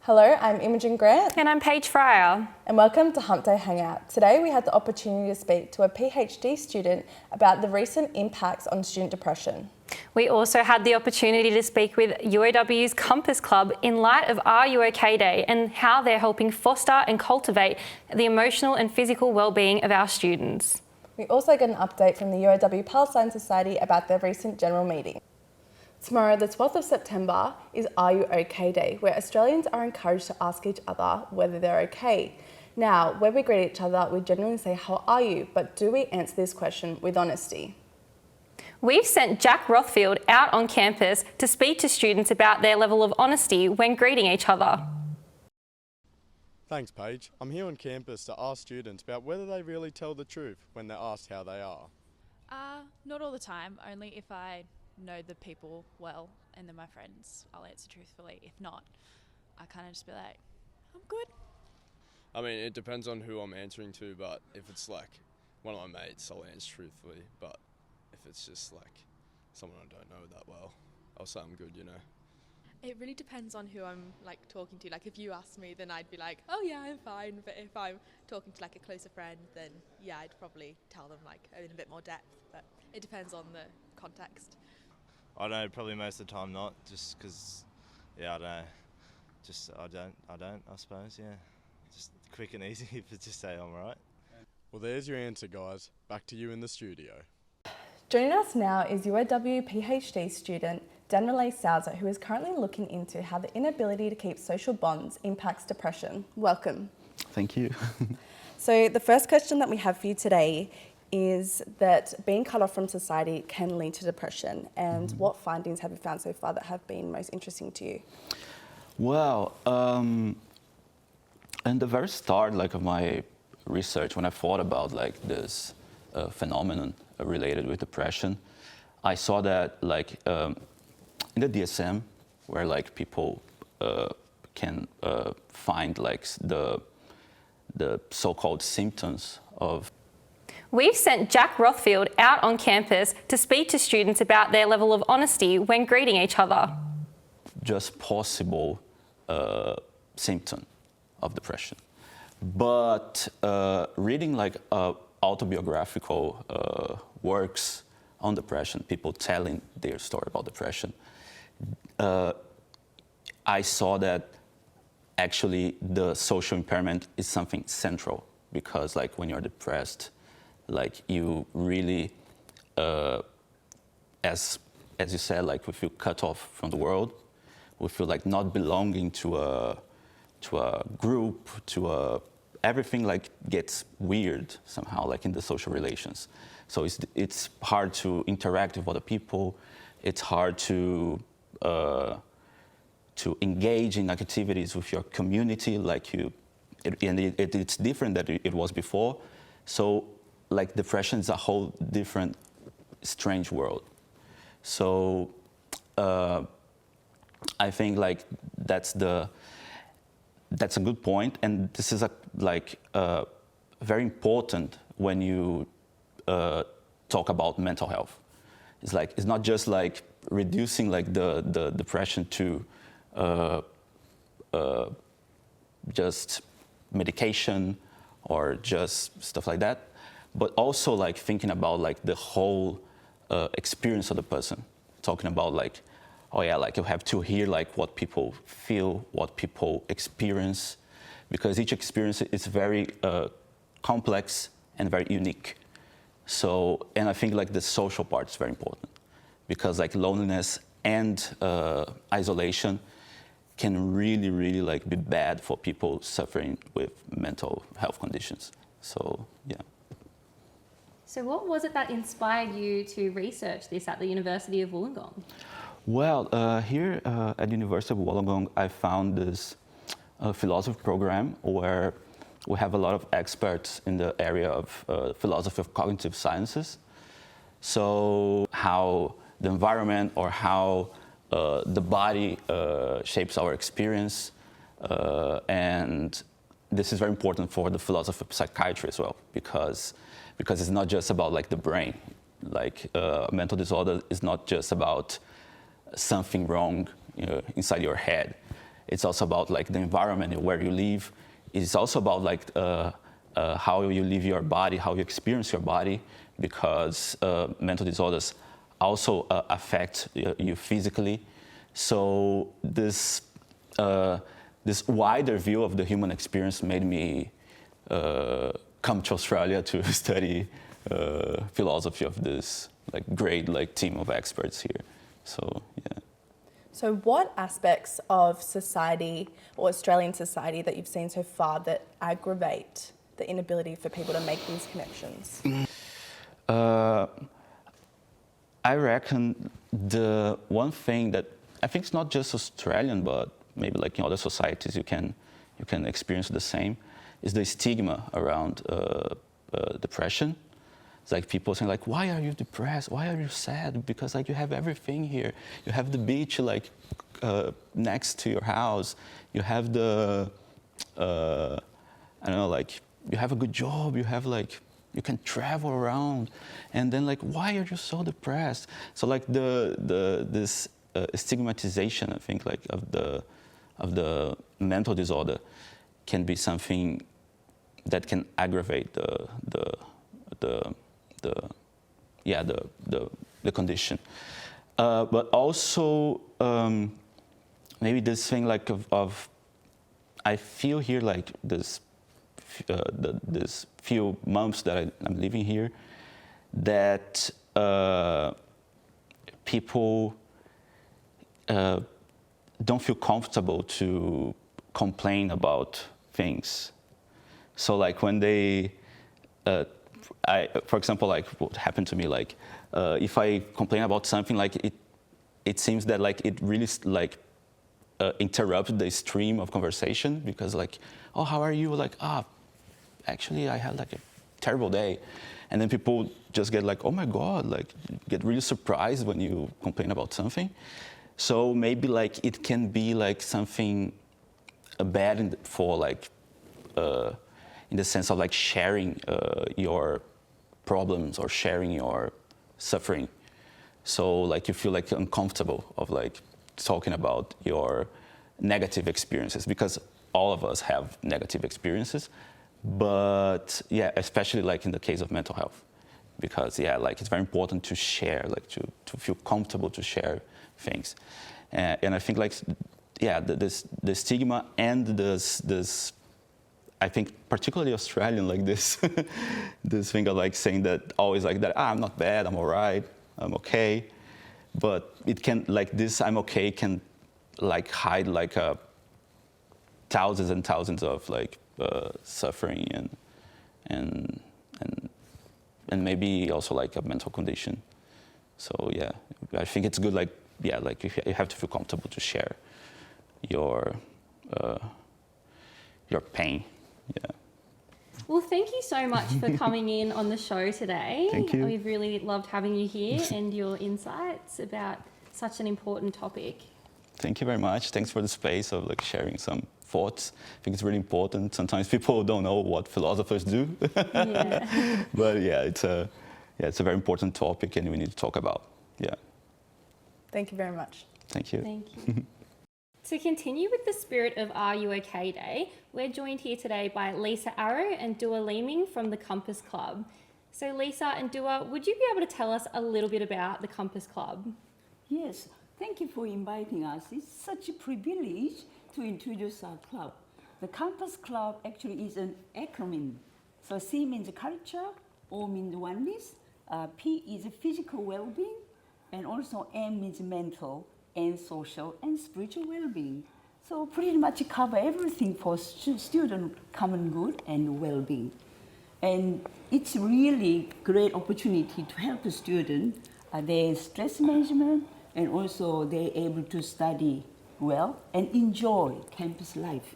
Hello, I'm Imogen Grant. And I'm Paige Fryer. And welcome to Humpday Hangout. Today we had the opportunity to speak to a PhD student about the recent impacts on student depression. We also had the opportunity to speak with UOW's Compass Club in light of RUOK Day and how they're helping foster and cultivate the emotional and physical well-being of our students. We also got an update from the UOW Palestine Society about their recent general meeting. Tomorrow, the 12th of September, is RUOK Day, where Australians are encouraged to ask each other whether they're okay. Now, when we greet each other, we generally say, "How are you?" But do we answer this question with honesty? We've sent Jack Rothfield out on campus to speak to students about their level of honesty when greeting each other. Thanks, Paige. I'm here on campus to ask students about whether they really tell the truth when they're asked how they are. Not all the time, only if I know the people well and they're my friends, I'll answer truthfully. If not, I kind of just be like, I'm good. I mean, it depends on who I'm answering to, but if it's like one of my mates, I'll answer truthfully, but if it's just like someone I don't know that well, I'll say I'm good, you know. It really depends on who I'm like talking to. Like if you ask me, then I'd be like, oh yeah, I'm fine. But if I'm talking to like a closer friend, then yeah, I'd probably tell them like in a bit more depth. But it depends on the context. I don't know, probably most of the time not, just because, yeah, I don't know. Just, I don't, I suppose, yeah. Just quick and easy, but just say I'm right. Well, there's your answer, guys. Back to you in the studio. Joining us now is UOW PhD student Danrlei Souza, who is currently looking into how the inability to keep social bonds impacts depression. Welcome. Thank you. So the first question that we have for you today is that being cut off from society can lead to depression, and what findings have you found so far that have been most interesting to you? Well, in the very start, like of my research, when I thought about like this phenomenon related with depression, I saw that like in the DSM, where like people can find like the so-called symptoms of. We've sent Jack Rothfield out on campus to speak to students about their level of honesty when greeting each other. Just possible symptom of depression. But reading like autobiographical works on depression, people telling their story about depression, I saw that actually the social impairment is something central, because like when you're depressed, like you really, as you said, like we feel cut off from the world. We feel like not belonging to a group, everything like gets weird somehow, like in the social relations. So it's hard to interact with other people. It's hard to engage in activities with your community, like it's different than it was before. So like depression is a whole different, strange world. So I think like that's a good point, and this is very important when you talk about mental health. It's not just like reducing like the depression to just medication or just stuff like that, but also like thinking about like the whole experience of the person, talking about like, oh yeah, like you have to hear like what people feel, what people experience, because each experience is very complex and very unique. So, and I think like the social part is very important, because like loneliness and isolation can really, really like be bad for people suffering with mental health conditions. So, yeah. So what was it that inspired you to research this at the University of Wollongong? Well, here at the University of Wollongong, I found this philosophy program where we have a lot of experts in the area of philosophy of cognitive sciences. So how the environment or how the body shapes our experience. And this is very important for the philosophy of psychiatry as well, because it's not just about like the brain. Like mental disorder is not just about something wrong inside your head. It's also about like the environment where you live. It's also about like how you live your body, how you experience your body, because mental disorders also affect you physically. So this wider view of the human experience made me come to Australia to study philosophy of this like great like team of experts here. So yeah. So what aspects of society or Australian society that you've seen so far that aggravate the inability for people to make these connections? I reckon the one thing that I think it's not just Australian, but maybe like in other societies you can experience the same, is the stigma around depression. It's like people saying like, why are you depressed? Why are you sad? Because like you have everything here. You have the beach like next to your house. You have the, I don't know, like you have a good job. You have like, you can travel around. And then like, why are you so depressed? So like this stigmatization, I think like of the mental disorder can be something that can aggravate the condition, but also maybe this thing like of I feel here like this few months that I'm living here that people don't feel comfortable to complain about things. So like when they for example, like what happened to me, like if I complain about something, like it seems that like it really like interrupts the stream of conversation, because like, oh, how are you? Like, actually I had like a terrible day. And then people just get like, oh my God, like get really surprised when you complain about something. So maybe like it can be like something bad for like, in the sense of like sharing your problems or sharing your suffering. So like you feel like uncomfortable of like talking about your negative experiences, because all of us have negative experiences. But yeah, especially like in the case of mental health, because yeah, like it's very important to share, like to feel comfortable to share things. And I think like, yeah, the stigma and this I think particularly Australian, like this, this thing of like saying that always like that, I'm not bad, I'm all right, I'm okay. But it can, like this, I'm okay can like hide like thousands and thousands of like suffering and maybe also like a mental condition. So yeah, I think it's good, like, yeah, like you have to feel comfortable to share your pain. Yeah. Well, thank you so much for coming in on the show today. Thank you. We've really loved having you here and your insights about such an important topic. Thank you very much. Thanks for the space of like sharing some thoughts. I think it's really important. Sometimes people don't know what philosophers do. Yeah. But yeah, it's a very important topic and we need to talk about. Yeah. Thank you very much. Thank you. Thank you. To continue with the spirit of RUOK Day, we're joined here today by Lisa Arrow and Dua Leeming from the Compass Club. So Lisa and Dua, would you be able to tell us a little bit about the Compass Club? Yes, thank you for inviting us. It's such a privilege to introduce our club. The Compass Club actually is an acronym. So C means culture, O means oneness, P is physical well-being, and also M means mental and social and spiritual well-being. So pretty much cover everything for student common good and well-being. And it's really great opportunity to help the student, their stress management, and also they're able to study well and enjoy campus life.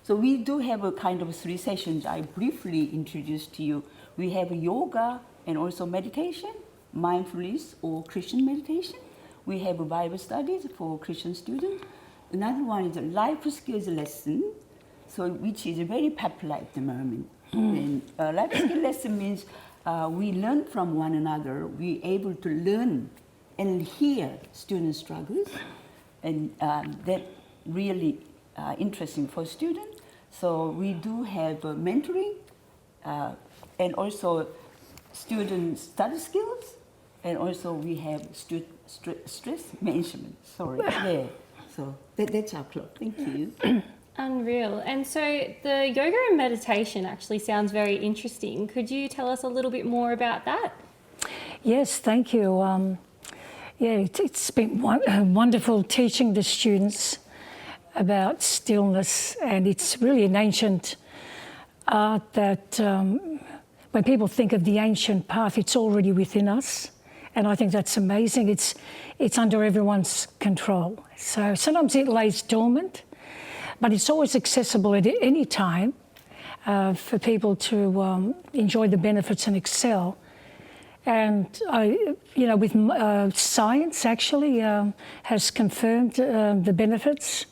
So we do have a kind of 3 sessions I briefly introduced to you. We have yoga and also meditation, mindfulness or Christian meditation. We have Bible studies for Christian students. Another one is a life skills lesson, so which is very popular at the moment. And life skill lesson means we learn from one another. We're able to learn and hear student struggles, and that really interesting for students. So we do have mentoring and also student study skills, and also we have stress management. Sorry, yeah. So that's our club. Thank you. Unreal. And so the yoga and meditation actually sounds very interesting. Could you tell us a little bit more about that? Yes, thank you. It's been wonderful teaching the students about stillness, and it's really an ancient art that when people think of the ancient path, it's already within us, and I think that's amazing. It's under everyone's control. So sometimes it lays dormant, but it's always accessible at any time for people to enjoy the benefits and excel. And with science actually has confirmed the benefits,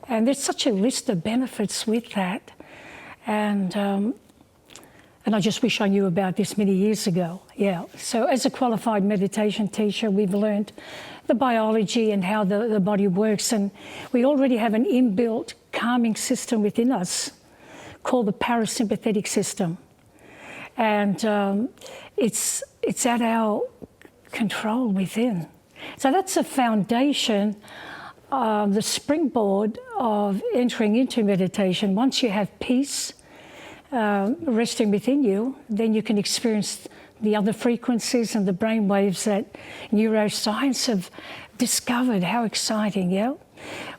and there's such a list of benefits with that. And I just wish I knew about this many years ago. Yeah. So as a qualified meditation teacher, we've learned the biology and how the body works, and we already have an inbuilt calming system within us called the parasympathetic system, and it's at our control within. So that's a foundation, the springboard of entering into meditation. Once you have peace resting within you, then you can experience the other frequencies and the brain waves that neuroscience have discovered. How exciting, yeah?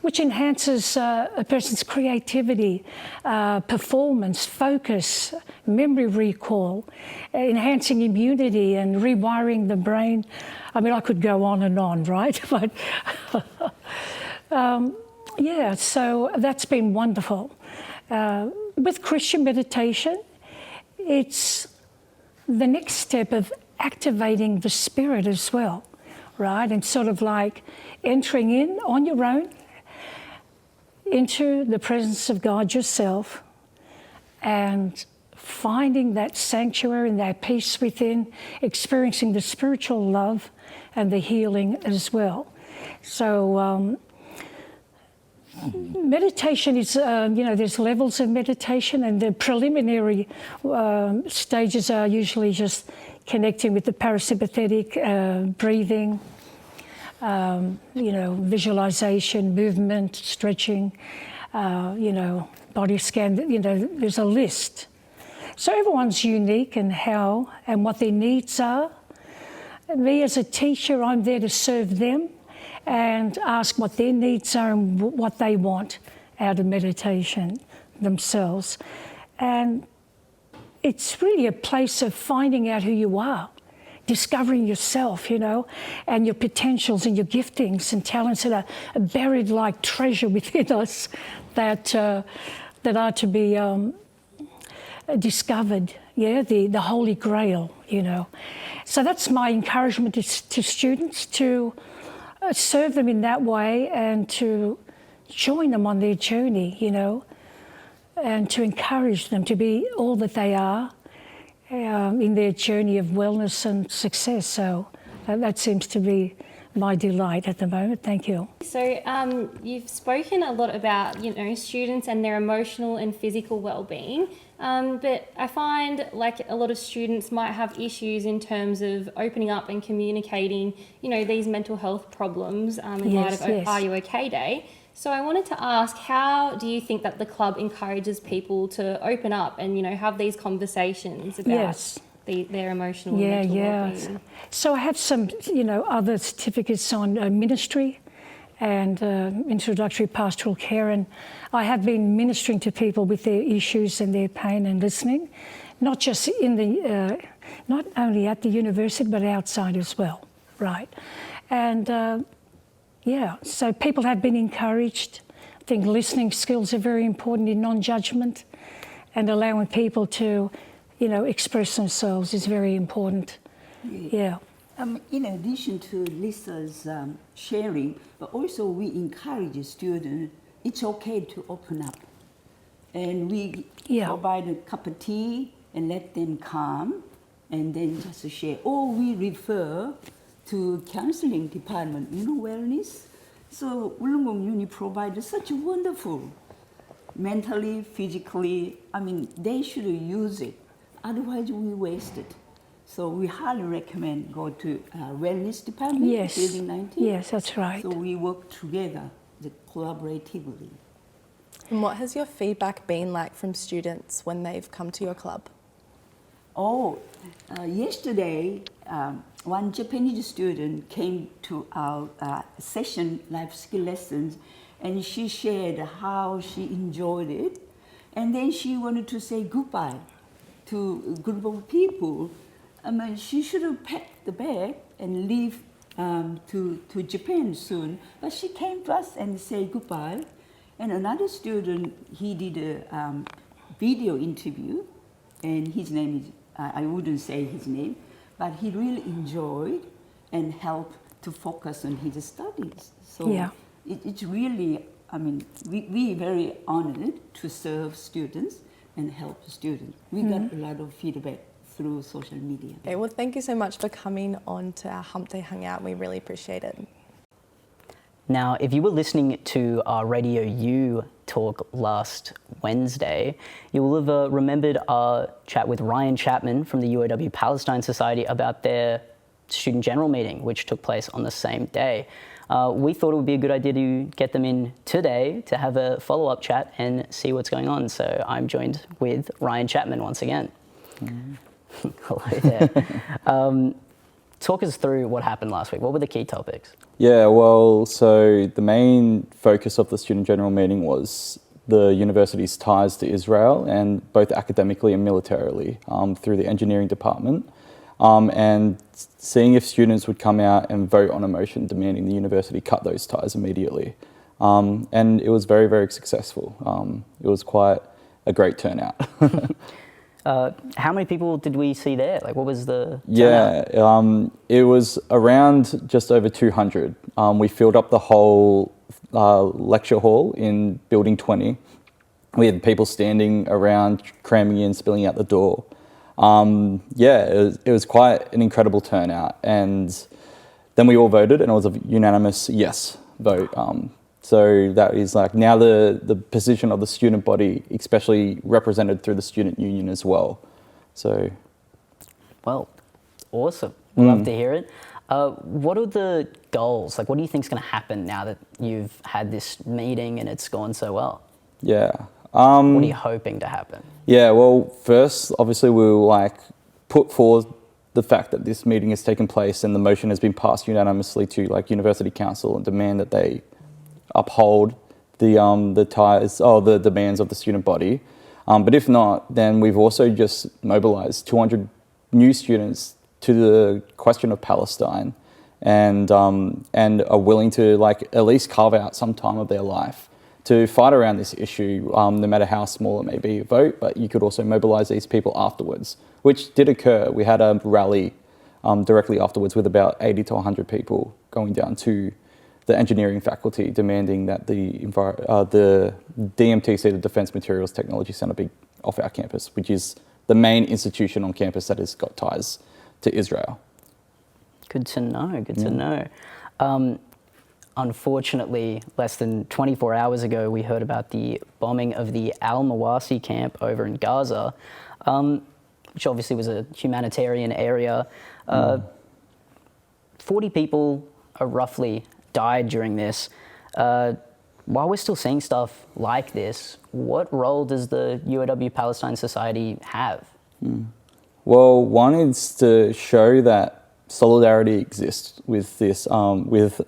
Which enhances a person's creativity, performance, focus, memory recall, enhancing immunity and rewiring the brain. I mean, I could go on and on, right? But so that's been wonderful. With Christian meditation, it's the next step of activating the spirit as well, right? And sort of like entering in on your own into the presence of God yourself and finding that sanctuary and that peace within, experiencing the spiritual love and the healing as well. So meditation is, there's levels of meditation, and the preliminary stages are usually just connecting with the parasympathetic, breathing, visualization, movement, stretching, body scan, there's a list. So everyone's unique in how and what their needs are. Me as a teacher, I'm there to serve them and ask what their needs are and what they want out of meditation themselves. And it's really a place of finding out who you are, discovering yourself, and your potentials and your giftings and talents that are buried like treasure within us that are to be discovered, the Holy Grail, So that's my encouragement to students, to serve them in that way and to join them on their journey, and to encourage them to be all that they are in their journey of wellness and success. So that seems to be my delight at the moment. Thank you. So you've spoken a lot about, students and their emotional and physical well-being. But I find like a lot of students might have issues in terms of opening up and communicating, these mental health problems in light of RUOK Day. So I wanted to ask, how do you think that the club encourages people to open up and, have these conversations about their emotional and mental well-being? So I have some, other certificates on ministry and introductory pastoral care, and I have been ministering to people with their issues and their pain and listening, not just in the, not only at the university but outside as well, right? And so people have been encouraged. I think listening skills are very important in non-judgment, and allowing people to, express themselves is very important. Yeah. In addition to Lisa's sharing, but also we encourage students, it's okay to open up. And we provide a cup of tea and let them come and then just share. Or we refer to counseling department, wellness. So Wollongong Uni provides such a wonderful mentally, physically. I mean, they should use it. Otherwise, we waste it. So we highly recommend go to wellness department, Yes. Building 19. Yes, that's right. So we work together, collaboratively. And what has your feedback been like from students when they've come to your club? Oh, yesterday, one Japanese student came to our session, life skill lessons, and she shared how she enjoyed it. And then she wanted to say goodbye to a group of people. I mean, she should have packed the bag and leave to Japan soon. But she came to us and said goodbye. And another student, he did a video interview, and his name is, I wouldn't say his name, but he really enjoyed and helped to focus on his studies. So Yeah. it's really, I mean, we very honored to serve students and help students. We got a lot of feedback through social media. Okay, well, thank you so much for coming on to our Humpday Hangout. We really appreciate it. Now, if you were listening to our Radio U talk last Wednesday, you will have remembered our chat with Ryan Chapman from the UOW Palestine Society about their student general meeting, which took place on the same day. We thought it would be a good idea to get them in today to have a follow-up chat and see what's going on. So I'm joined with Ryan Chapman once again. Hello there. Talk us through what happened last week. What were the key topics? Yeah, well, so the main focus of the Student General Meeting was the university's ties to Israel, and both academically and militarily, through the engineering department, and seeing if students would come out and vote on a motion demanding the university cut those ties immediately. And it was very, very successful. It was quite a great turnout. How many people did we see there? Like, what was the turnout? Yeah, it was around just over 200. We filled up the whole lecture hall in Building 20. We had people standing around, cramming in, spilling out the door. Yeah, it was quite an incredible turnout. And then we all voted, and it was a unanimous yes vote. So that is like now the position of the student body, especially represented through the student union as well. So, well, awesome. We'd love to hear it. What are the goals? Like, what do you think is going to happen now that you've had this meeting and it's gone so well? Yeah. What are you hoping to happen? Yeah, well, first, obviously, we'll like put forward the fact that this meeting has taken place and the motion has been passed unanimously to like University Council and demand that they uphold the demands of the student body. But if not, then we've also just mobilized 200 new students to the question of Palestine, and are willing to like at least carve out some time of their life to fight around this issue, no matter how small it may be a vote. But you could also mobilize these people afterwards, which did occur. We had a rally directly afterwards with about 80 to 100 people going down to the engineering faculty, demanding that the DMTC, the Defence Materials Technology Centre, be off our campus, which is the main institution on campus that has got ties to Israel. Good to know, good to know. Unfortunately, less than 24 hours ago, we heard about the bombing of the Al-Mawasi camp over in Gaza, which obviously was a humanitarian area. 40 people roughly died during this. While we're still seeing stuff like this, what role does the UOW Palestine Society have? Well, one is to show that solidarity exists with this, with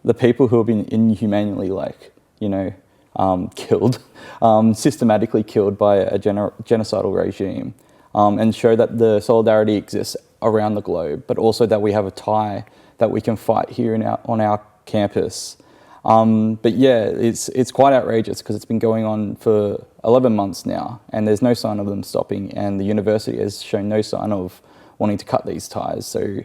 the people who have been inhumanely, killed, systematically killed by a genocidal regime, and show that the solidarity exists around the globe, but also that we have a tie that we can fight here on our campus. But yeah, it's quite outrageous because it's been going on for 11 months now, and there's no sign of them stopping, and the university has shown no sign of wanting to cut these ties. So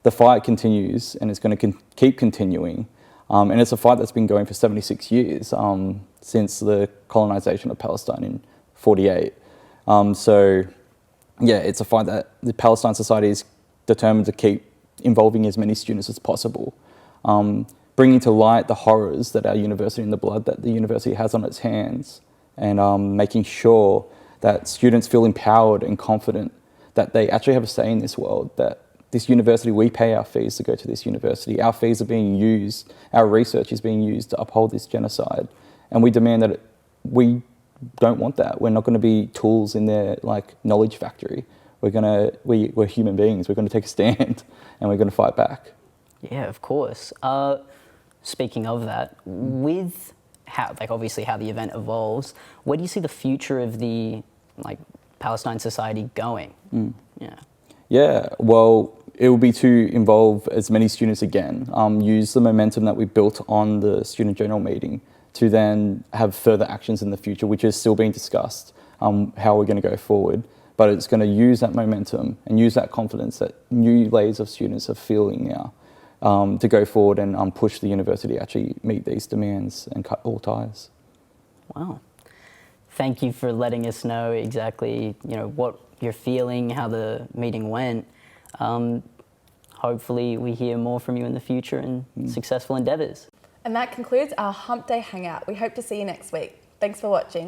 the fight continues, and it's going to keep continuing. And it's a fight that's been going for 76 years, since the colonization of Palestine in 48. So yeah, it's a fight that the Palestine Society is determined to keep involving as many students as possible, bringing to light the horrors that our university and the blood that the university has on its hands, and making sure that students feel empowered and confident that they actually have a say in this world, that this university, we pay our fees to go to this university. Our fees are being used, our research is being used to uphold this genocide. And we demand that we don't want that. We're not going to be tools in their knowledge factory. We're human beings. We're going to take a stand and we're going to fight back. Yeah, of course. Speaking of that, with how, obviously how the event evolves, where do you see the future of the Palestine Society going? Yeah, well, it will be to involve as many students again, use the momentum that we built on the student general meeting to then have further actions in the future, which is still being discussed, how we're going to go forward. But it's going to use that momentum and use that confidence that new layers of students are feeling now to go forward and push the university to actually meet these demands and cut all ties. Wow. Thank you for letting us know exactly, what you're feeling, how the meeting went. Hopefully we hear more from you in the future and successful endeavours. And that concludes our Hump Day Hangout. We hope to see you next week. Thanks for watching.